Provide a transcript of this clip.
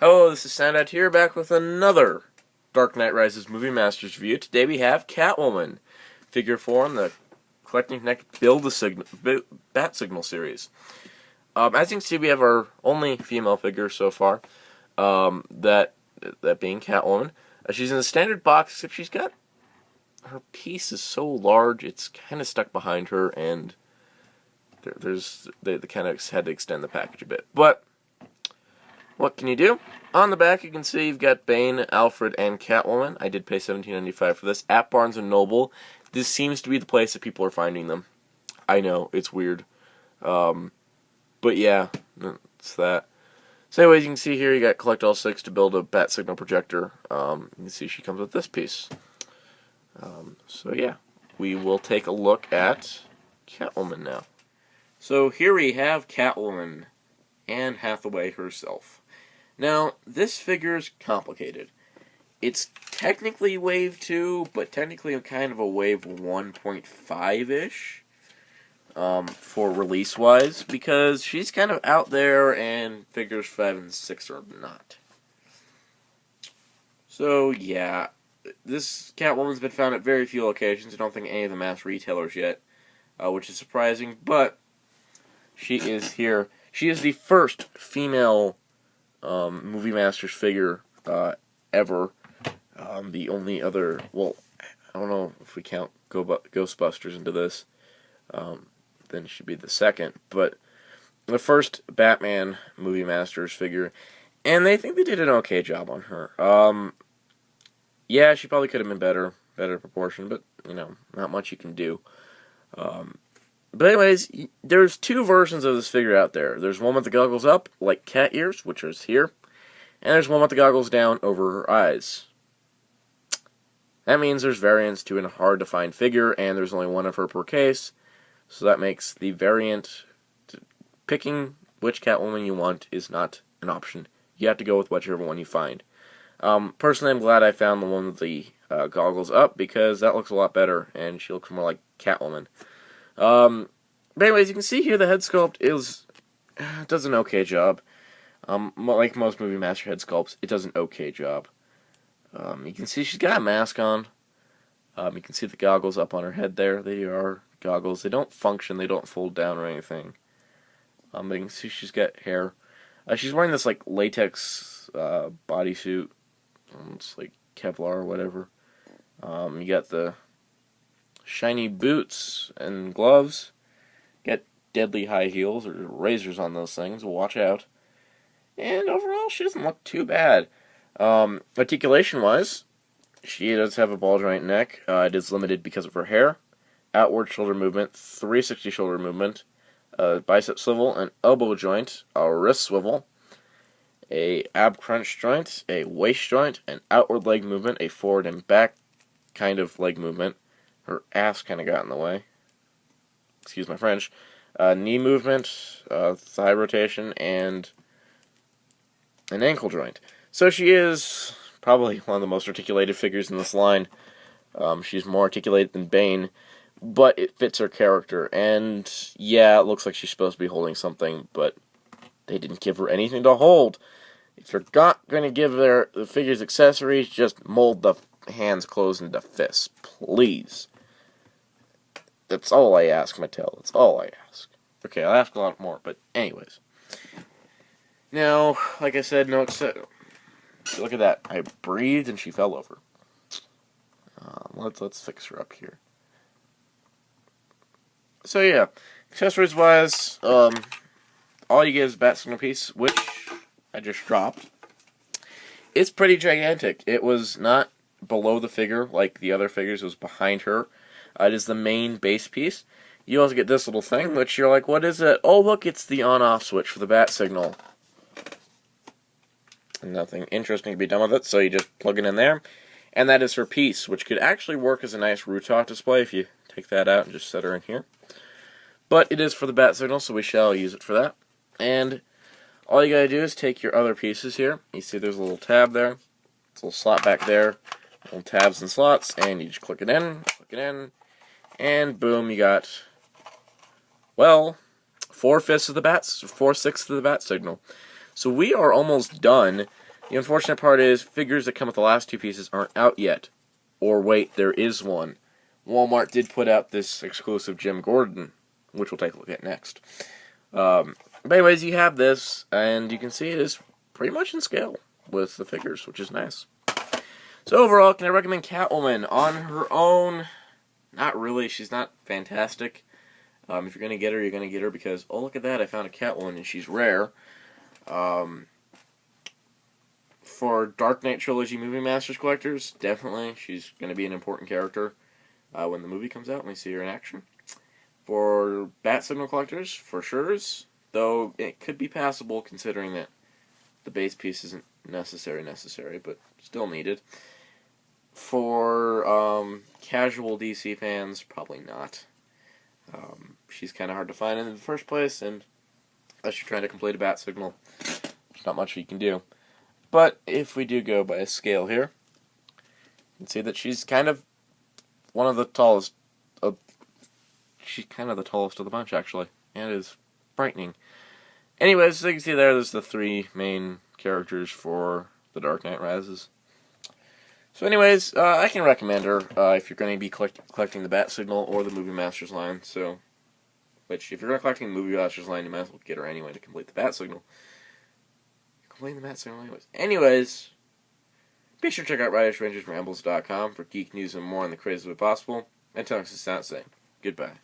Hello, this is Soundout here, back with another Dark Knight Rises Movie Masters review. Today we have Catwoman, Figure 4 in the Collecting Connect Bat Signal series. As you can see, we have our only female figure so far, that being Catwoman. She's in a standard box, except she's got, her piece is so large, it's kind of stuck behind her, and they kind of had to extend the package a bit. But what can you do? On the back, you can see you've got Bane, Alfred, and Catwoman. I did pay $17.95 for this at Barnes & Noble. This seems to be the place that people are finding them. I know, it's weird. But yeah, it's that. So anyways, you can see here you got collect all 6 to build a bat signal projector. You can see she comes with this piece. So yeah, we will take a look at Catwoman now. So here we have Catwoman, Anne Hathaway herself. Now, this figure is complicated. It's technically Wave 2, but technically kind of a Wave 1.5-ish for release-wise, because she's kind of out there and figures 5 and 6 are not. So, yeah, this Catwoman's been found at very few locations. I don't think any of the mass retailers yet, which is surprising, but she is here. She is the first female Movie Masters figure ever. The only other, well, I don't know if we count Ghostbusters into this, then it should be the second, but the first Batman Movie Masters figure, and they think they did an okay job on her. Yeah, she probably could have been better proportion, but, you know, not much you can do. But anyways, there's 2 versions of this figure out there. There's one with the goggles up, like cat ears, which is here, and there's one with the goggles down over her eyes. That means there's variants to a hard-to-find figure, and there's only one of her per case, so that makes the variant, picking which Catwoman you want is not an option. You have to go with whichever one you find. Personally, I'm glad I found the one with the goggles up, because that looks a lot better, and she looks more like Catwoman. But anyways, you can see here the head sculpt does an okay job. Like most Movie Master head sculpts, it does an okay job. You can see she's got a mask on. You can see the goggles up on her head there. They are goggles. They don't function. They don't fold down or anything. But you can see she's got hair. She's wearing this like latex bodysuit. It's like Kevlar or whatever. You got the shiny boots and gloves. Get deadly high heels or razors on those things. Watch out. And overall, she doesn't look too bad. Articulation-wise, she does have a ball joint neck. It is limited because of her hair. Outward shoulder movement, 360 shoulder movement, bicep swivel, an elbow joint, a wrist swivel, a ab crunch joint, a waist joint, an outward leg movement, a forward and back kind of leg movement. Her ass kind of got in the way. Excuse my French. Knee movement, thigh rotation, and an ankle joint. So she is probably one of the most articulated figures in this line. She's more articulated than Bane, but it fits her character. And yeah, it looks like she's supposed to be holding something, but they didn't give her anything to hold. If you're not going to give the figures accessories, just mold the hands closed into fists, please. That's all I ask, Mattel. That's all I ask. Okay, I'll ask a lot more, but anyways. Now, like I said, no except look at that. I breathed and she fell over. Let's fix her up here. So yeah, accessories wise, all you get is a bat signal piece, which I just dropped. It's pretty gigantic. It was not below the figure like the other figures. It was behind her. It is the main base piece. You also get this little thing, which you're like, what is it? Oh, look, it's the on-off switch for the bat signal. Nothing interesting to be done with it, so you just plug it in there. And that is her piece, which could actually work as a nice rooftop display if you take that out and just set her in here. But it is for the bat signal, so we shall use it for that. And all you gotta do is take your other pieces here. You see there's a little tab there. It's a little slot back there. Little tabs and slots, and you just click it in, and boom, you got, well, 4/5 of the bats, 4/6 of the bat signal. So we are almost done. The unfortunate part is figures that come with the last two pieces aren't out yet. Or wait, there is one. Walmart did put out this exclusive Jim Gordon, which we'll take a look at next. But anyways, you have this, and you can see it is pretty much in scale with the figures, which is nice. So overall, can I recommend Catwoman? On her own, not really. She's not fantastic. If you're going to get her, you're going to get her because, oh, look at that, I found a Catwoman, and she's rare. For Dark Knight Trilogy Movie Masters collectors, definitely, she's going to be an important character when the movie comes out and we see her in action. For Bat Signal collectors, for sure, though it could be passable considering that the base piece isn't necessary, but still needed. For casual DC fans, probably not. She's kind of hard to find in the first place, and unless you're trying to complete a Bat Signal, there's not much you can do. But if we do go by a scale here, you can see that she's kind of one of the tallest. She's kind of the tallest of the bunch, actually, and it is frightening. Anyways, so you can see there's the three main characters for The Dark Knight Rises. So anyways, I can recommend her if you're going to be collecting the Bat Signal or the Movie Masters line. So, which, if you're going to collecting the Movie Masters line, you might as well get her anyway to complete the Bat Signal. Complete the Bat Signal anyways. Be sure to check out RidishRangersRambles.com for geek news and more on the craziest way possible. Until next time, saying goodbye.